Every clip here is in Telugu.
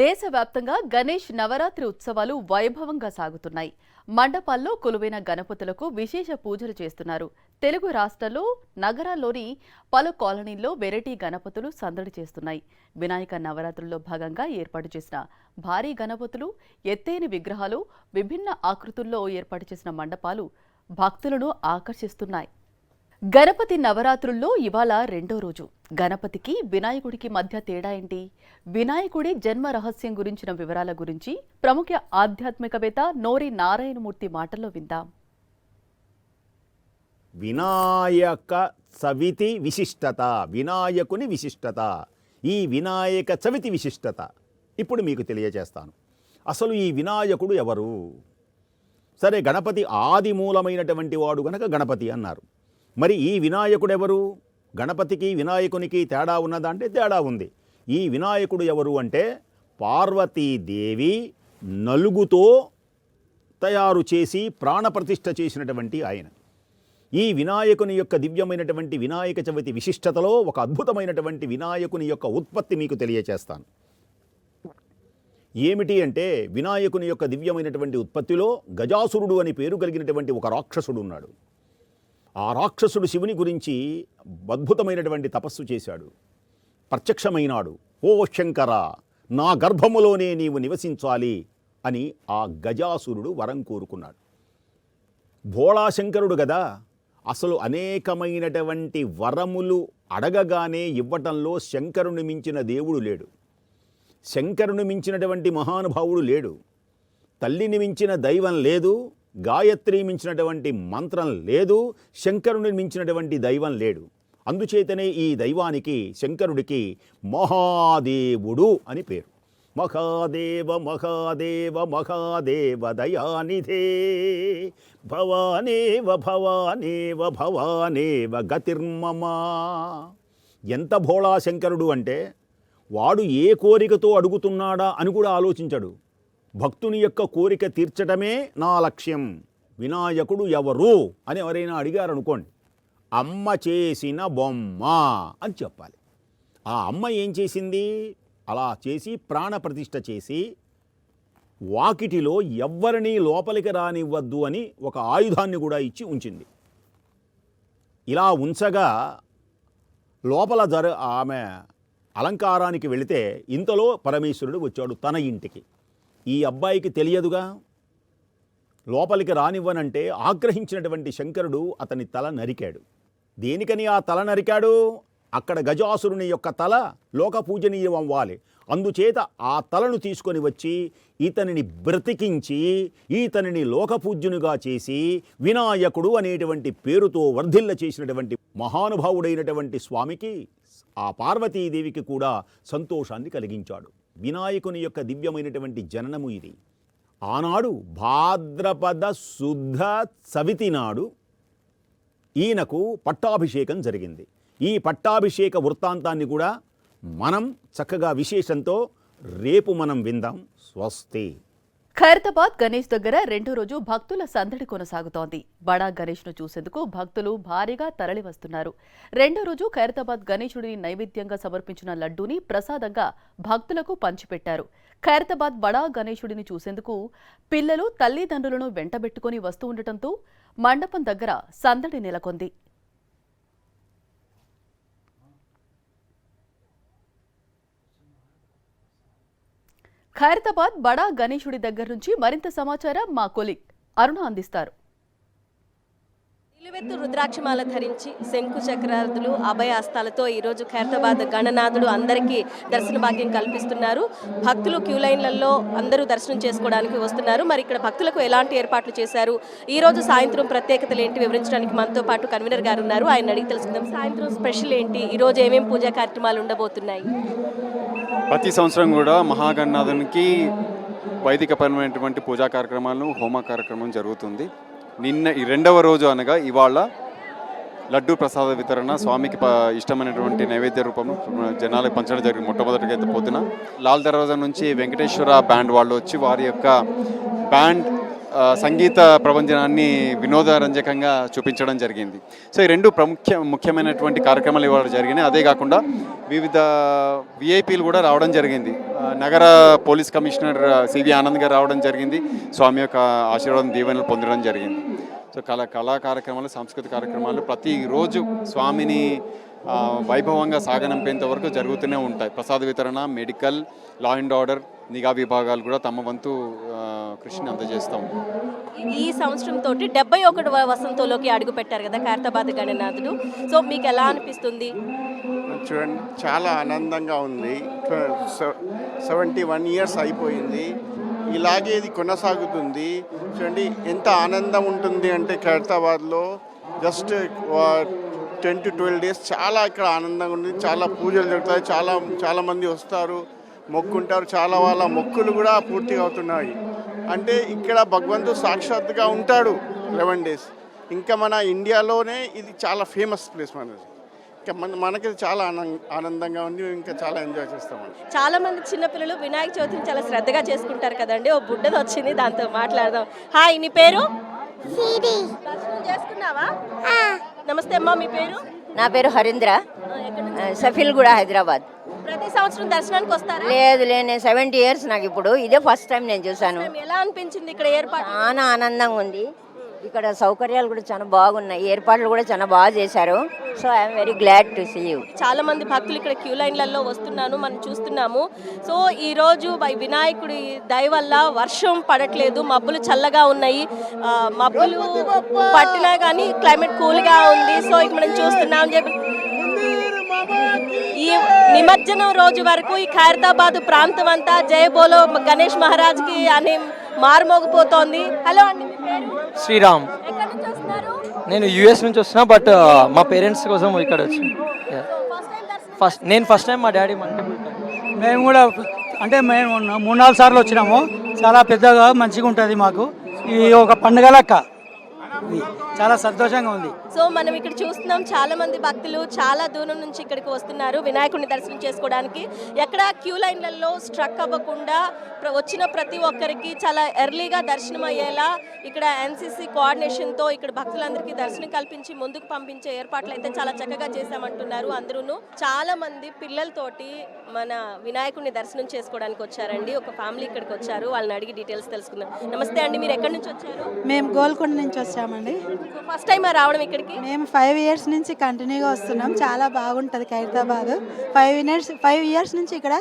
దేశవ్యాప్తంగా గణేష్ నవరాత్రి ఉత్సవాలు వైభవంగా సాగుతున్నాయి. మండపాల్లో కొలువైన గణపతులకు విశేష పూజలు చేస్తున్నారు. తెలుగు రాష్ట్రాల్లో నగరాల్లోని పలు కాలనీల్లో వెరైటీ గణపతులు సందడి చేస్తున్నాయి. వినాయక నవరాత్రుల్లో భాగంగా ఏర్పాటు చేసిన భారీ గణపతులు, ఎత్తైన విగ్రహాలు, విభిన్న ఆకృతుల్లో ఏర్పాటు చేసిన మండపాలు భక్తులను ఆకర్షిస్తున్నాయి. గణపతి నవరాత్రుల్లో ఇవాళ రెండో రోజు. గణపతికి వినాయకుడికి మధ్య తేడా ఏంటి? వినాయకుడి జన్మ రహస్యం గురించిన వివరాల గురించి ప్రముఖ ఆధ్యాత్మికవేత్త నోరి నారాయణమూర్తి మాటల్లో విందాం. వినాయక చవితి విశిష్టత, వినాయకుని విశిష్టత, ఈ వినాయక చవితి విశిష్టత ఇప్పుడు మీకు తెలియజేస్తాను. అసలు ఈ వినాయకుడు ఎవరు? సరే, గణపతి ఆది మూలమైనటువంటి వాడు గనక గణపతి అన్నారు. మరి ఈ వినాయకుడు ఎవరు? గణపతికి వినాయకునికి తేడా ఉన్నదా అంటే తేడా ఉంది. ఈ వినాయకుడు ఎవరు అంటే పార్వతీదేవి నలుగుతో తయారు చేసి ప్రాణప్రతిష్ఠ చేసినటువంటి ఆయన. ఈ వినాయకుని యొక్క దివ్యమైనటువంటి వినాయక చవితి విశిష్టతలో ఒక అద్భుతమైనటువంటి వినాయకుని యొక్క ఉత్పత్తి మీకు తెలియచేస్తాను. ఏమిటి అంటే, వినాయకుని యొక్క దివ్యమైనటువంటి ఉత్పత్తిలో గజాసురుడు అని పేరు కలిగినటువంటి ఒక రాక్షసుడు ఉన్నాడు. ఆ రాక్షసుడు శివుని గురించి అద్భుతమైనటువంటి తపస్సు చేశాడు. ప్రత్యక్షమైనాడు. ఓ శంకర, నా గర్భములోనే నీవు నివసించాలి అని ఆ గజాసురుడు వరం కోరుకున్నాడు. భోళాశంకరుడు కదా, అసలు అనేకమైనటువంటి వరములు అడగగానే ఇవ్వటంలో శంకరుని మించిన దేవుడు లేడు. శంకరుని మించినటువంటి మహానుభావుడు లేడు. తల్లిని మించిన దైవం లేదు. గాయత్రి మించినటువంటి మంత్రం లేదు. శంకరుని మించినటువంటి దైవం లేడు. అందుచేతనే ఈ దైవానికి, శంకరుడికి మహాదేవుడు అని పేరు. మహాదేవ మహాదేవ మహాదేవ దయానిధే భవానేవ భవానేవ భవానేవ గతిర్మమా. ఎంత భోళాశంకరుడు అంటే, వాడు ఏ కోరికతో అడుగుతున్నాడా అని కూడా ఆలోచించడు. భక్తుని యొక్క కోరిక తీర్చడమే నా లక్ష్యం. వినాయకుడు ఎవరు అని ఎవరైనా అడిగారనుకోండి, అమ్మ చేసిన బొమ్మ అని చెప్పాలి. ఆ అమ్మ ఏం చేసింది? అలా చేసి ప్రాణప్రతిష్ఠ చేసి వాకిటిలో ఎవ్వరినీ లోపలికి రానివ్వద్దు అని ఒక ఆయుధాన్ని కూడా ఇచ్చి ఉంచింది. ఇలా ఉంచగా లోపల ఆమె అలంకారానికి వెళితే ఇంతలో పరమేశ్వరుడు వచ్చాడు తన ఇంటికి. ఈ అబ్బాయికి తెలియదుగా, లోపలికి రానివ్వనంటే ఆగ్రహించినటువంటి శంకరుడు అతని తల నరికాడు. దేనికని ఆ తల నరికాడు? అక్కడ గజాసురుని యొక్క తల లోక పూజనీయం అవ్వాలి. అందుచేత ఆ తలను తీసుకొని వచ్చి ఇతనిని బ్రతికించి ఈతనిని లోకపూజ్యునిగా చేసి వినాయకుడు అనేటువంటి పేరుతో వర్ధిల్ల చేసినటువంటి మహానుభావుడైనటువంటి స్వామికి, ఆ పార్వతీదేవికి కూడా సంతోషాన్ని కలిగించాడు. వినాయకుని యొక్క దివ్యమైనటువంటి జననము ఇది. ఆనాడు భాద్రపద శుద్ధ చవితి నాడు ఈయనకు పట్టాభిషేకం జరిగింది. ఈ పట్టాభిషేక వృత్తాంతాన్ని కూడా మనం చక్కగా విశేషంతో రేపు మనం విందాం. స్వస్తి. ఖైరతాబాద్ గణేష్ దగ్గర రెండో రోజు భక్తుల సందడి కొనసాగుతోంది. బడా గణేష్ను చూసేందుకు భక్తులు భారీగా తరలి వస్తున్నారు. రెండో రోజు ఖైరతాబాద్ గణేశుడిని నైవేద్యంగా సమర్పించిన లడ్డూని ప్రసాదంగా భక్తులకు పంచిపెట్టారు. ఖైరతాబాద్ బడా గణేశుడిని చూసేందుకు పిల్లలు తల్లిదండ్రులను వెంటబెట్టుకుని వస్తూ ఉండటంతో మండపం దగ్గర సందడి నెలకొంది. ఖైరతాబాద్ బడా గణేశుడి దగ్గర నుంచి మరింత సమాచారం మా కొలీగ్ అరుణ అందిస్తారు. నిలువెత్తు రుద్రాక్షమాల ధరించి శంకు చక్రాదులు అభయ హస్తాలతో ఈరోజు ఖైరతాబాద్ గణనాథుడు అందరికీ దర్శన భాగ్యం కల్పిస్తున్నారు. భక్తులు క్యూ లైన్లలో అందరూ దర్శనం చేసుకోవడానికి వస్తున్నారు. మరి ఇక్కడ భక్తులకు ఎలాంటి ఏర్పాట్లు చేశారు, ఈ రోజు సాయంత్రం ప్రత్యేకతలు ఏంటి వివరించడానికి మనతో పాటు కన్వీనర్ గారు ఉన్నారు. ఆయన అడిగి తెలుసుకుందాం. సాయంత్రం స్పెషల్ ఏంటి, ఈ రోజు ఏమేమి పూజా కార్యక్రమాలు ఉండబోతున్నాయి? ప్రతి సంవత్సరం కూడా మహాగణనాథునికి వైదికపరమైనటువంటి పూజా కార్యక్రమాలను, హోమ కార్యక్రమం జరుగుతుంది. నిన్న ఈ రెండవ రోజు అనగా ఇవాళ లడ్డూ ప్రసాద వితరణ, స్వామికి ఇష్టమైనటువంటి నైవేద్య రూపంలో జనాలకు పంచడం జరిగింది. మొట్టమొదటిగా పొద్దున లాల్ దర్వాజా నుంచి వెంకటేశ్వర బ్యాండ్ వాళ్ళు వచ్చి వారి యొక్క బ్యాండ్ సంగీత ప్రపంచాన్ని వినోదరంజకంగా చూపించడం జరిగింది. సో ఈ రెండు ముఖ్యమైనటువంటి కార్యక్రమాలు ఇవాళ జరిగినాయి. అదే కాకుండా వివిధ విఐపీలు కూడా రావడం జరిగింది. నగర పోలీస్ కమిషనర్ సివి ఆనంద్ గారు రావడం జరిగింది. స్వామి యొక్క ఆశీర్వాదం దీవెనలు పొందడం జరిగింది. సో కళా కార్యక్రమాలు, సాంస్కృతిక కార్యక్రమాలు ప్రతిరోజు స్వామిని వైభవంగా సాగనంపేంత వరకు జరుగుతూనే ఉంటాయి. ప్రసాద వితరణ, మెడికల్, లా అండ్ ఆర్డర్, నిఘా విభాగాలు కూడా తమ వంతు కృషిని అందజేస్తాం. ఈ సంవత్సరం తోటి 71వ వసంతంలోకి అడుగు పెట్టారు కదా ఖైరతాబాద్ గణనాథుడు. సో మీకు ఎలా అనిపిస్తుంది? చూడండి, చాలా ఆనందంగా ఉంది. 71 ఇయర్స్ అయిపోయింది, ఇలాగే ఇది కొనసాగుతుంది. చూడండి ఎంత ఆనందం ఉంటుంది అంటే ఖైరతాబాద్లో జస్ట్ 10 to 12 days చాలా ఇక్కడ ఆనందంగా ఉంది. చాలా పూజలు జరుగుతాయి, చాలామంది వస్తారు, మొక్కుంటారు. చాలా వాళ్ళ మొక్కులు కూడా పూర్తిగా అవుతున్నాయి. అంటే ఇక్కడ భగవంతుడు సాక్షాత్తుగా ఉంటాడు 11 days. ఇంకా మన ఇండియాలోనే ఇది చాలా ఫేమస్ ప్లేస్ మనది. ఇంకా మనకి చాలా ఆనందంగా ఉంది. ఇంకా చాలా ఎంజాయ్ చేస్తామండి. చాలా మంది చిన్నపిల్లలు వినాయక చవితిని చాలా శ్రద్ధగా చేసుకుంటారు కదండి. ఓ బుడ్డది వచ్చింది, దాంతో మాట్లాడదాం. హాయ్, నీ పేరు? దర్శనం చేసుకున్నావా? నమస్తే అమ్మా, మీ పేరు? నా పేరు హరీంద్ర, సఫీల్గూడ, హైదరాబాద్. ప్రతి సంవత్సరం దర్శనానికి వస్తారా? లేదు నేను 70 years నాకు ఇప్పుడు ఇదే ఫస్ట్ టైం నేను చూసాను. ఎలా అనిపించింది ఇక్కడ ఏర్పాటు? చాలా ఆనందంగా ఉంది. ఇక్కడ సౌకర్యాలు కూడా చాలా బాగున్నాయి, ఏర్పాట్లు కూడా చాలా బాగా చేశారు. So I'm very glad to see you. చాలా మంది భక్తులు ఇక్కడ క్యూ లైన్లలో వస్తున్నాను మనం చూస్తున్నాము. సో ఈ రోజు వినాయకుడి దయ వల్ల వర్షం పడట్లేదు, మబ్బులు చల్లగా ఉన్నాయి. మబ్బులు పట్టినా కానీ క్లైమేట్ కూల్గా ఉంది. సో ఇక మనం చూస్తున్నాం చెప్పి ఈ నిమజ్జనం రోజు వరకు ఈ ఖైరతాబాద్ ప్రాంతం అంతా జయ బోలో గణేష్ మహారాజ్కి అని మారుమోగిపోతోంది. హలో అండి, మీ పేరు? శ్రీరామ్. ఎక్కడి నుంచి వస్తున్నారు? నేను యూఎస్ నుంచి వస్తున్నా, బట్ మా పేరెంట్స్ కోసం ఇక్కడ వచ్చి ఫస్ట్ టైం, మా డాడీ మల్టిపుల్ టైం. మేము కూడా అంటే మేము 3-4 సార్లు వచ్చినాము. చాలా పెద్దగా మంచిగా ఉంటుంది మాకు. ఇది ఒక పండుగ లెక్క, చాలా సంతోషంగా ఉంది. సో మనం ఇక్కడ చూస్తున్నాం చాలా మంది భక్తులు చాలా దూరం నుంచి ఇక్కడికి వస్తున్నారు వినాయకుడిని దర్శనం చేసుకోవడానికి. ఎక్కడ క్యూ లైన్లలో స్ట్రక్ అవ్వకుండా వచ్చిన ప్రతి ఒక్కరికి చాలా ఎర్లీగా దర్శనం అయ్యేలా ఇక్కడ ఎన్సీసీ కోఆర్డినేషన్తో ఇక్కడ భక్తులందరికీ దర్శనం కల్పించి ముందుకు పంపించే ఏర్పాట్లు అయితే చాలా చక్కగా చేశామంటున్నారు అందరూ. చాలా మంది పిల్లలతోటి మన వినాయకుడిని దర్శనం చేసుకోవడానికి వచ్చారండి. ఒక ఫ్యామిలీ ఇక్కడికి వచ్చారు, వాళ్ళని అడిగి డీటెయిల్స్ తెలుసుకుందాం. నమస్తే అండి, మీరు ఎక్కడి నుంచి వచ్చారు? మేము గోల్కొండ నుంచి వచ్చామండి. ఫస్ట్ టైం రావడం ఇక్కడికి? మేము 5 years నుంచి కంటిన్యూగా వస్తున్నాం. చాలా బాగుంటుంది ఖైరతాబాద్. 5 years నుంచి ఇక్కడ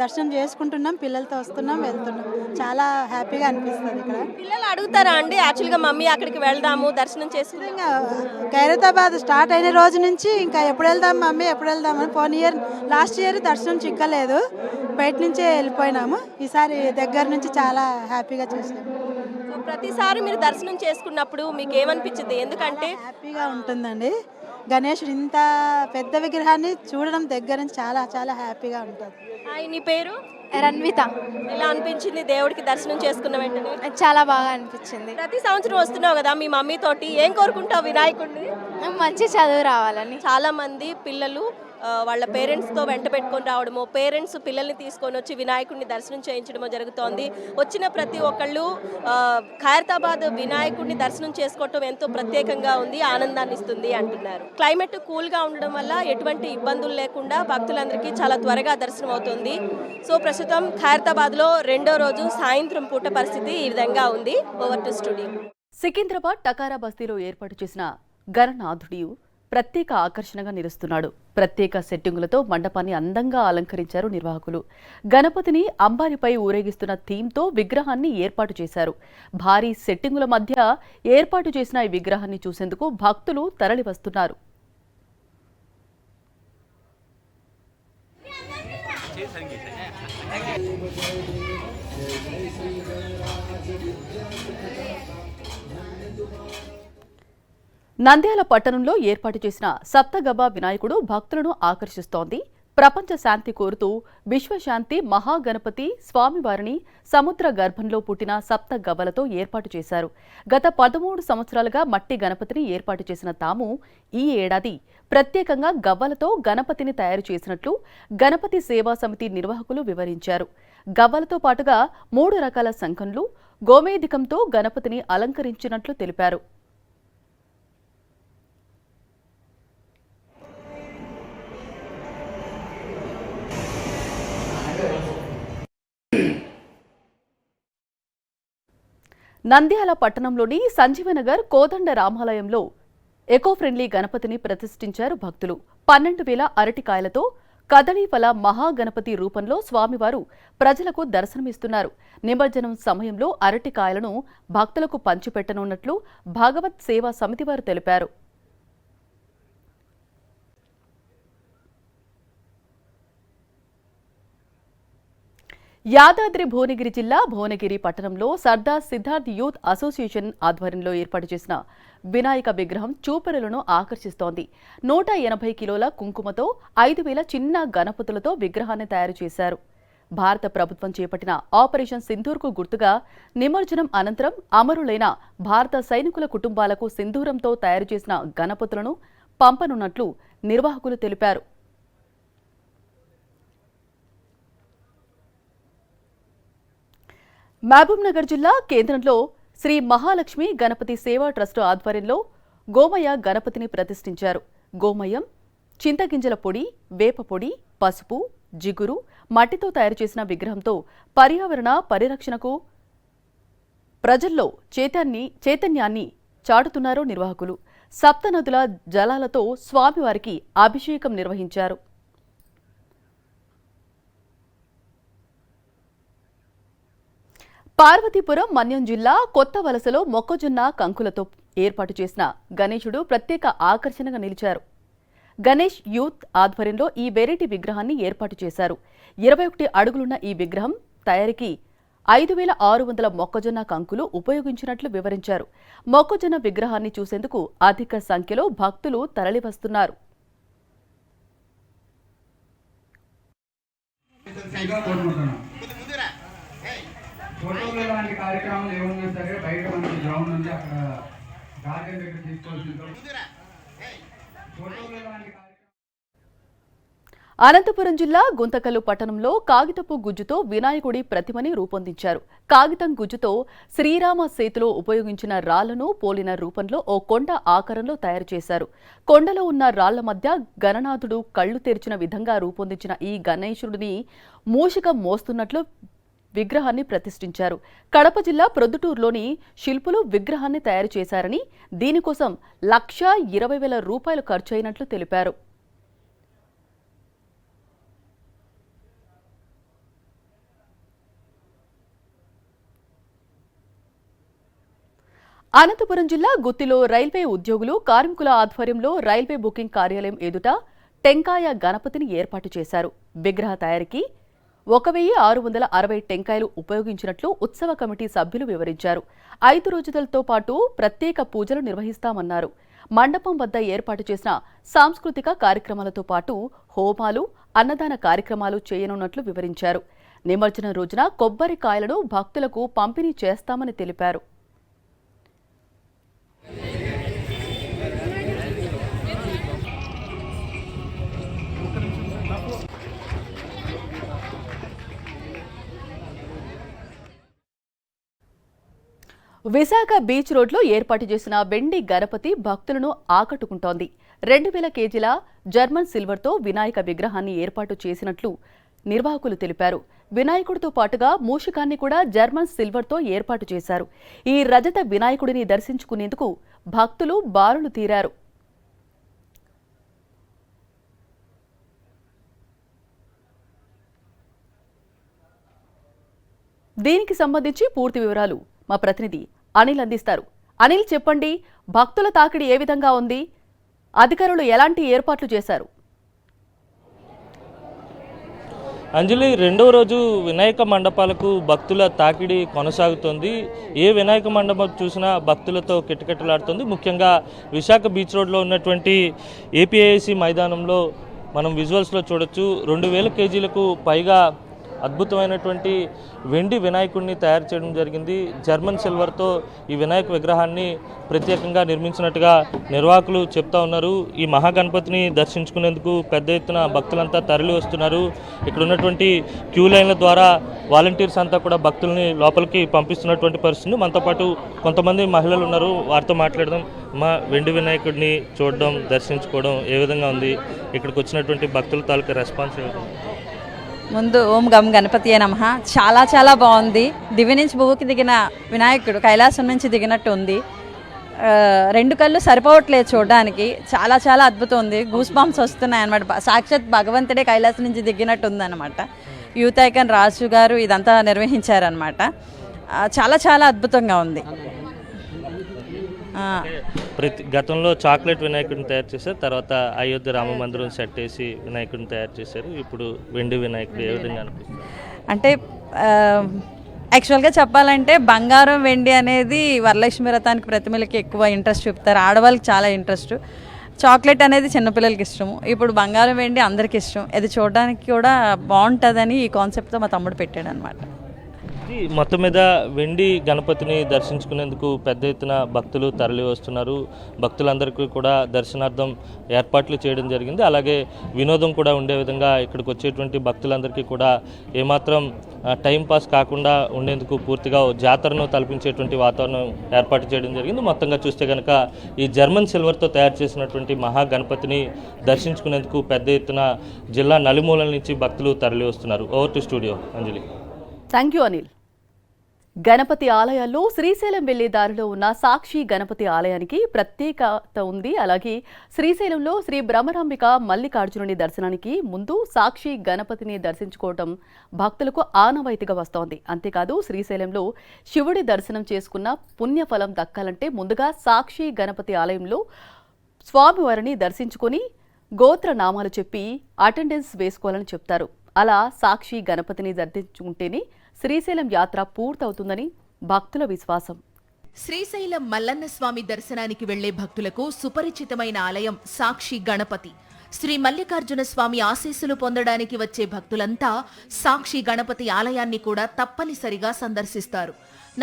దర్శనం చేసుకుంటున్నాం, పిల్లలతో వస్తున్నాం, వెళ్తున్నాం. చాలా హ్యాపీగా అనిపిస్తుంది ఇక్కడ. పిల్లలు అడుగుతారా అండి యాక్చువల్గా మమ్మీ అక్కడికి వెళ్దాము దర్శనం చేసుకుని? ఇంకా ఖైరతాబాద్ స్టార్ట్ అయిన రోజు నుంచి ఇంకా ఎప్పుడు వెళ్దాం మమ్మీ, ఎప్పుడు వెళ్దామని లాస్ట్ ఇయర్ దర్శనం చిక్కలేదు, బయట నుంచే వెళ్ళిపోయినాము. ఈసారి దగ్గర నుంచి చాలా హ్యాపీగా చూసాము. ప్రతిసారి మీరు దర్శనం చేసుకున్నప్పుడు మీకు ఏమనిపించింది? ఎందుకంటే హ్యాపీగా ఉంటుందండి. గణేశుడు ఇంత పెద్ద విగ్రహాన్ని చూడడం దగ్గర నుంచి చాలా చాలా హ్యాపీగా ఉంటుంది. నీ పేరు? రన్విత. ఎలా అనిపించింది దేవుడికి దర్శనం చేసుకున్న వెంటనే? చాలా బాగా అనిపించింది. ప్రతి సంవత్సరం వస్తున్నావు కదా మీ మమ్మీ తోటి, ఏం కోరుకుంటావు వినాయకుడిని? మంచి చదువు రావాలని. చాలా మంది పిల్లలు వాళ్ళ పేరెంట్స్తో వెంట పెట్టుకొని రావడము, పేరెంట్స్ పిల్లల్ని తీసుకొని వచ్చి వినాయకుడిని దర్శనం చేయించడమో జరుగుతోంది. వచ్చిన ప్రతి ఒక్కళ్ళు ఖైరతాబాద్ వినాయకుడిని దర్శనం చేసుకోవటం ఎంతో ప్రత్యేకంగా ఉంది, ఆనందాన్ని ఇస్తుంది అంటున్నారు. క్లైమేట్ కూల్గా ఉండడం వల్ల ఎటువంటి ఇబ్బందులు లేకుండా భక్తులందరికీ చాలా త్వరగా దర్శనం అవుతుంది. సో ప్రస్తుతం ఖైరతాబాద్లో 2వ రోజు సాయంత్రం పూట పరిస్థితి ఈ విధంగా ఉంది. Over to studio. Secunderabad Takara బస్తీలో ఏర్పాటు చేసిన గణనాథుడు ప్రత్యేక ఆకర్షణగా నిలుస్తున్నాడు. ప్రత్యేక సెట్టింగులతో మండపాన్ని అందంగా అలంకరించారు నిర్వాహకులు. గణపతిని అంబారిపై ఊరేగిస్తున్న థీమ్తో విగ్రహాన్ని ఏర్పాటు చేశారు. భారీ సెట్టింగుల మధ్య ఏర్పాటు చేసిన ఈ విగ్రహాన్ని చూసేందుకు భక్తులు తరలివస్తున్నారు. నంద్యాల పట్టణంలో ఏర్పాటు చేసిన సప్తగబ వినాయకుడు భక్తులను ఆకర్షిస్తోంది. ప్రపంచ శాంతి కోరుతూ విశ్వశాంతి మహాగణపతి స్వామివారిని సముద్ర గర్భంలో పుట్టిన సప్త గవ్వలతో ఏర్పాటు చేశారు. గత 13 సంవత్సరాలుగా మట్టి గణపతిని ఏర్పాటు చేసిన తాము ఈ ఏడాది ప్రత్యేకంగా గవ్వలతో గణపతిని తయారు చేసినట్లు గణపతి సేవా సమితి నిర్వాహకులు వివరించారు. గవ్వలతో పాటుగా 3 రకాల శంఖంలు, గోమేధికంతో గణపతిని అలంకరించినట్లు తెలిపారు. నంద్యాల పట్టణంలోని సంజీవనగర్ కోదండ రామాలయంలో ఎకో ఫ్రెండ్లీ గణపతిని ప్రతిష్ఠించారు భక్తులు. 12,000 అరటికాయలతో కదళీఫల మహాగణపతి రూపంలో స్వామివారు ప్రజలకు దర్శనమిస్తున్నారు. నిమజ్జనం సమయంలో అరటికాయలను భక్తులకు పంచిపెట్టనున్నట్లు భాగవత్ సేవా సమితి వారు తెలిపారు. యాదాద్రి భువనగిరి జిల్లా భువనగిరి పట్టణంలో సర్దార్ సిద్ధార్థ్ యూత్ అసోసియేషన్ ఆధ్వర్యంలో ఏర్పాటు చేసిన వినాయక విగ్రహం చూపరులను ఆకర్షిస్తోంది. 180 కిలోల కుంకుమతో 5,000 చిన్న గణపతులతో విగ్రహాన్ని తయారు చేశారు. భారత ప్రభుత్వం చేపట్టిన ఆపరేషన్ సింధూర్కు గుర్తుగా నిమజ్జనం అనంతరం అమరులైన భారత సైనికుల కుటుంబాలకు సింధూరంతో తయారు చేసిన గణపతులను పంపనున్నట్లు నిర్వాహకులు తెలిపారు. మహబూబ్నగర్ జిల్లా కేంద్రంలో శ్రీ మహాలక్ష్మి గణపతి సేవా ట్రస్టు ఆధ్వర్యంలో గోమయ గణపతిని ప్రతిష్ఠించారు. గోమయం చింతగింజల పొడి, వేప పొడి, పసుపు, జిగురు, మట్టితో తయారు చేసిన విగ్రహంతో పర్యావరణ పరిరక్షణకు ప్రజల్లో చైతన్యాన్ని చాటుతున్నారు నిర్వాహకులు. సప్తనదుల జలాలతో స్వామివారికి అభిషేకం నిర్వహించారు. పార్వతీపురం మన్యం జిల్లా కొత్త వలసలో మొక్కజొన్న కంకులతో ఏర్పాటు చేసిన గణేశుడు ప్రత్యేక ఆకర్షణగా నిలిచారు. గణేష్ యూత్ ఆధ్వర్యంలో ఈ వెరైటీ విగ్రహాన్ని ఏర్పాటు చేశారు. 21 అడుగులున్న ఈ విగ్రహం తయారీకి 5,600 మొక్కజొన్న కంకులు ఉపయోగించినట్లు వివరించారు. మొక్కజొన్న విగ్రహాన్ని చూసేందుకు అధిక సంఖ్యలో భక్తులు తరలివస్తున్నారు. ఫోటోలు లాంటి కార్యక్రమాలు ఏమన్నా సరే బయట మనకి గ్రౌండ్ ఉంది, అక్కడ గార్డెన్ దగ్గర తీసుకోవాల్సింది. ఫోటోలు లాంటి అనంతపురం జిల్లా గుంతకల్లు పట్టణంలో కాగితపు గుజ్జుతో వినాయకుడి ప్రతిమని రూపొందించారు. కాగితం గుజ్జుతో శ్రీరామ సేతులో ఉపయోగించిన రాళ్లను పోలిన రూపంలో ఓ కొండ ఆకారంలో తయారు చేశారు. కొండలో ఉన్న రాళ్ల మధ్య గణనాథుడు కళ్లు తెరిచిన విధంగా రూపొందించిన ఈ గణేశుడిని మూషికం మోస్తున్నట్లు విగ్రహాన్ని ప్రతిష్ఠించారు. కడప జిల్లా ప్రొద్దుటూరులోని శిల్పులు విగ్రహాన్ని తయారు చేశారని, దీనికోసం 1,20,000 రూపాయలు ఖర్చయినట్లు తెలిపారు. అనంతపురం జిల్లా గుత్తిలో రైల్వే ఉద్యోగులు కార్మికుల ఆధ్వర్యంలో రైల్వే బుకింగ్ కార్యాలయం ఎదుట టెంకాయ గణపతిని ఏర్పాటు చేశారు. విగ్రహ తయారీకి 1,660 టెంకాయలు ఉపయోగించినట్లు ఉత్సవ కమిటీ సభ్యులు వివరించారు. 5 రోజులతో పాటు ప్రత్యేక పూజలు నిర్వహిస్తామన్నారు. మండపం వద్ద ఏర్పాటు చేసిన సాంస్కృతిక కార్యక్రమాలతో పాటు హోమాలు, అన్నదాన కార్యక్రమాలు చేయనున్నట్లు వివరించారు. నిమజ్జనం రోజున కొబ్బరికాయలను భక్తులకు పంపిణీ చేస్తామని తెలిపారు. విశాఖ బీచ్ రోడ్లో ఏర్పాటు చేసిన వెండి గణపతి భక్తులను ఆకట్టుకుంటోంది. 2,000 కేజీల జర్మన్ సిల్వర్తో వినాయక విగ్రహాన్ని ఏర్పాటు చేసినట్లు నిర్వాహకులు తెలిపారు. వినాయకుడితో పాటుగా మూషికాన్ని కూడా జర్మన్ సిల్వర్తో ఏర్పాటు చేశారు. ఈ రజత వినాయకుడిని దర్శించుకునేందుకు భక్తులు బారులు తీరారు. దీనికి సంబంధించి పూర్తి వివరాలు మా ప్రతినిధి అనిల్ అందిస్తారు. అనిల్, చెప్పండి, భక్తుల తాకిడి ఏ విధంగా ఉంది? అధికారులు ఎలాంటి ఏర్పాట్లు చేశారు? అంజలి, రెండవ రోజు వినాయక మండపాలకు భక్తుల తాకిడి కొనసాగుతోంది. ఏ వినాయక మండపం చూసినా భక్తులతో కిటకిటలాడుతుంది. ముఖ్యంగా విశాఖ బీచ్ రోడ్లో ఉన్నటువంటి ఏపీఐసి మైదానంలో మనం విజువల్స్లో చూడొచ్చు. 2,000 కేజీలకు పైగా అద్భుతమైనటువంటి వెండి వినాయకుడిని తయారు చేయడం జరిగింది. జర్మన్ సిల్వర్తో ఈ వినాయక విగ్రహాన్ని ప్రత్యేకంగా నిర్మించినట్టుగా నిర్వాహకులు చెప్తా ఉన్నారు. ఈ మహాగణపతిని దర్శించుకునేందుకు పెద్ద ఎత్తున భక్తులంతా తరలి వస్తున్నారు. ఇక్కడ ఉన్నటువంటి క్యూ లైన్ల ద్వారా వాలంటీర్స్ అంతా కూడా భక్తుల్ని లోపలికి పంపిస్తున్నటువంటి పరిస్థితి. మనతో పాటు కొంతమంది మహిళలు ఉన్నారు, వారితో మాట్లాడదాం. మా వెండి వినాయకుడిని చూడడం, దర్శించుకోవడం ఏ విధంగా ఉంది? ఇక్కడికి వచ్చినటువంటి భక్తుల తాలూకా రెస్పాన్స్ ఏమిటి? ముందు ఓం గం గణపతి నమః. చాలా చాలా బాగుంది. దివి నుంచి భూమికి దిగిన వినాయకుడు కైలాసం నుంచి దిగినట్టు ఉంది. రెండు కళ్ళు సరిపోవట్లేదు చూడడానికి. చాలా చాలా అద్భుతం ఉంది. గూస్ బాంబ్స్ వస్తున్నాయి అనమాట. సాక్షాత్ భగవంతుడే కైలాసం నుంచి దిగినట్టు ఉందన్నమాట. యూత్ ఐకాన్ రాజు గారు ఇదంతా నిర్వహించారనమాట. చాలా చాలా అద్భుతంగా ఉంది. గతంలో చాక్లెట్ వినాయకుడిని తయారు చేశారు, తర్వాత అయోధ్య రామ మందిరం సెట్ వేసి వినాయకుడిని తయారు చేశారు. ఇప్పుడు వెండి వినాయకుడు ఏ విధంగా అనిపిస్తుంది? అంటే యాక్చువల్గా చెప్పాలంటే బంగారం వెండి అనేది వరలక్ష్మి వ్రతానికి ప్రతిమలకి ఎక్కువ ఇంట్రెస్ట్ చూపుతారు. ఆడవాళ్ళకి చాలా ఇంట్రెస్ట్. చాక్లెట్ అనేది చిన్నపిల్లలకి ఇష్టము. ఇప్పుడు బంగారం వెండి అందరికి ఇష్టం. ఇది చూడడానికి కూడా బాగుంటుందని ఈ కాన్సెప్ట్తో మా తమ్ముడు పెట్టాడు అనమాట. మొత్తం మీద వెండి గణపతిని దర్శించుకునేందుకు పెద్ద ఎత్తున భక్తులు తరలి వస్తున్నారు. భక్తులందరికీ కూడా దర్శనార్థం ఏర్పాట్లు చేయడం జరిగింది. అలాగే వినోదం కూడా ఉండే విధంగా ఇక్కడికి వచ్చేటువంటి భక్తులందరికీ కూడా ఏమాత్రం టైంపాస్ కాకుండా ఉండేందుకు పూర్తిగా జాతరను తలపించేటువంటి వాతావరణం ఏర్పాటు చేయడం జరిగింది. మొత్తంగా చూస్తే కనుక ఈ జర్మన్ సిల్వర్తో తయారు చేసినటువంటి మహాగణపతిని దర్శించుకునేందుకు పెద్ద ఎత్తున జిల్లా నలుమూలల నుంచి భక్తులు తరలి వస్తున్నారు. Over to studio Anjali. Thank you Anil. Ganapati ఆలయాల్లో శ్రీశైలం వెళ్లే దారిలో ఉన్న సాక్షి గణపతి ఆలయానికి ప్రత్యేకత ఉంది. అలాగే శ్రీశైలంలో శ్రీ బ్రహ్మరాంబిక మల్లికార్జునుని దర్శనానికి ముందు సాక్షి గణపతిని దర్శించుకోవడం భక్తులకు ఆనవాయితీగా వస్తోంది. అంతేకాదు శ్రీశైలంలో శివుడి దర్శనం చేసుకున్న పుణ్యఫలం దక్కాలంటే ముందుగా సాక్షి గణపతి ఆలయంలో స్వామివారిని దర్శించుకొని గోత్ర నామాలు చెప్పి అటెండెన్స్ వేసుకోవాలని చెప్తారు. అలా సాక్షి గణపతిని దర్శించుకుంటేనే శ్రీశైలం యాత్ర పూర్తవుతుందని భక్తుల విశ్వాసం. శ్రీశైలం మల్లన్న స్వామి దర్శనానికి వెళ్లే భక్తులకు సుపరిచితమైన ఆలయం సాక్షి గణపతి. శ్రీ మల్లికార్జున స్వామి ఆశీస్సులు పొందడానికి వచ్చే భక్తులంతా సాక్షి గణపతి ఆలయాన్ని కూడా తప్పనిసరిగా సందర్శిస్తారు.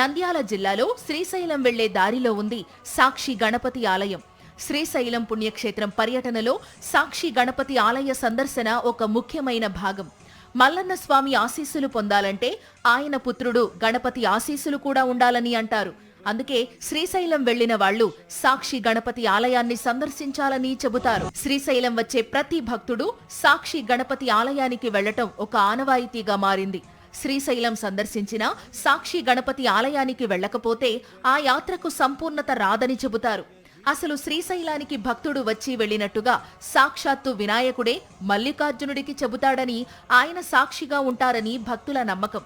నంద్యాల జిల్లాలో శ్రీశైలం వెళ్లే దారిలో ఉంది సాక్షి గణపతి ఆలయం. శ్రీశైలం పుణ్యక్షేత్రం పర్యటనలో సాక్షి గణపతి ఆలయ సందర్శన ఒక ముఖ్యమైన భాగం. మల్లన్న స్వామి ఆశీస్సులు పొందాలంటే ఆయన పుత్రుడు గణపతి ఆశీస్సులు కూడా ఉండాలని అంటారు. అందుకే శ్రీశైలం వెళ్లిన వాళ్లు సాక్షి గణపతి ఆలయాన్ని సందర్శించాలని చెబుతారు. శ్రీశైలం వచ్చే ప్రతి భక్తుడు సాక్షి గణపతి ఆలయానికి వెళ్లటం ఒక ఆనవాయితీగా మారింది. శ్రీశైలం సందర్శించినా సాక్షి గణపతి ఆలయానికి వెళ్లకపోతే ఆ యాత్రకు సంపూర్ణత రాదని చెబుతారు. అసలు శ్రీశైలానికి భక్తుడు వచ్చి వెళ్లినట్టుగా సాక్షాత్తు వినాయకుడే మల్లికార్జునుడికి చెబుతాడని, ఆయన సాక్షిగా ఉంటారని భక్తుల నమ్మకం.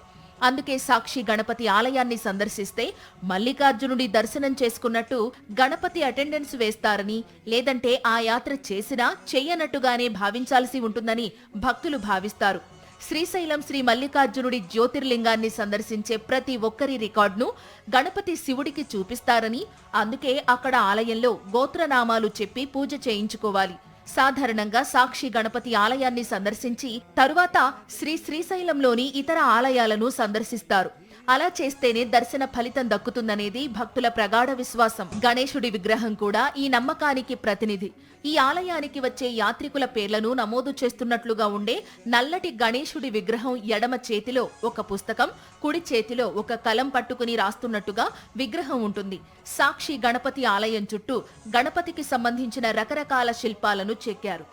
అందుకే సాక్షి గణపతి ఆలయాన్ని సందర్శిస్తే మల్లికార్జునుడి దర్శనం చేసుకున్నట్టు గణపతి అటెండెన్స్ వేస్తారని, లేదంటే ఆ యాత్ర చేసినా చెయ్యనట్టుగానే భావించాల్సి ఉంటుందని భక్తులు భావిస్తారు. శ్రీశైలం శ్రీ మల్లికార్జునుడి జ్యోతిర్లింగాన్ని సందర్శించే ప్రతి ఒక్కరి రికార్డును గణపతి శివుడికి చూపిస్తారని, అందుకే అక్కడ ఆలయంలో గోత్రనామాలు చెప్పి పూజ చేయించుకోవాలి. సాధారణంగా సాక్షి గణపతి ఆలయాన్ని సందర్శించి తరువాత శ్రీశైలంలోని ఇతర ఆలయాలను సందర్శిస్తారు. అలా చేస్తేనే దర్శన ఫలితం దక్కుతుందనేది భక్తుల ప్రగాఢ విశ్వాసం. గణేశుడి విగ్రహం కూడా ఈ నమ్మకానికి ప్రతినిధి. ఈ ఆలయానికి వచ్చే యాత్రికుల పేర్లను నమోదు చేస్తున్నట్లుగా ఉండే నల్లటి గణేశుడి విగ్రహం ఎడమ చేతిలో ఒక పుస్తకం, కుడి చేతిలో ఒక కలం పట్టుకుని రాస్తున్నట్టుగా విగ్రహం ఉంటుంది. సాక్షి గణపతి ఆలయం చుట్టూ గణపతికి సంబంధించిన రకరకాల శిల్పాలను చెక్కారు.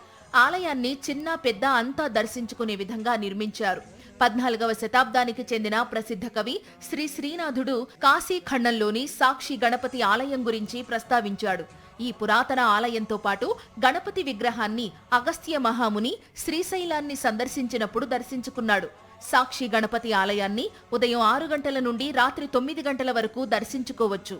ఆలయాన్ని చిన్న పెద్ద అంతా దర్శించుకునే విధంగా నిర్మించారు. 14వ శతాబ్దానికి చెందిన ప్రసిద్ధ కవి శ్రీ శ్రీనాథుడు కాశీఖండంలోని సాక్షి గణపతి ఆలయం గురించి ప్రస్తావించాడు. ఈ పురాతన ఆలయంతో పాటు గణపతి విగ్రహాన్ని అగస్త్య మహాముని శ్రీశైలాన్ని సందర్శించినప్పుడు దర్శించుకున్నాడు. సాక్షి గణపతి ఆలయాన్ని ఉదయం 6 గంటల నుండి రాత్రి 9 గంటల వరకు దర్శించుకోవచ్చు.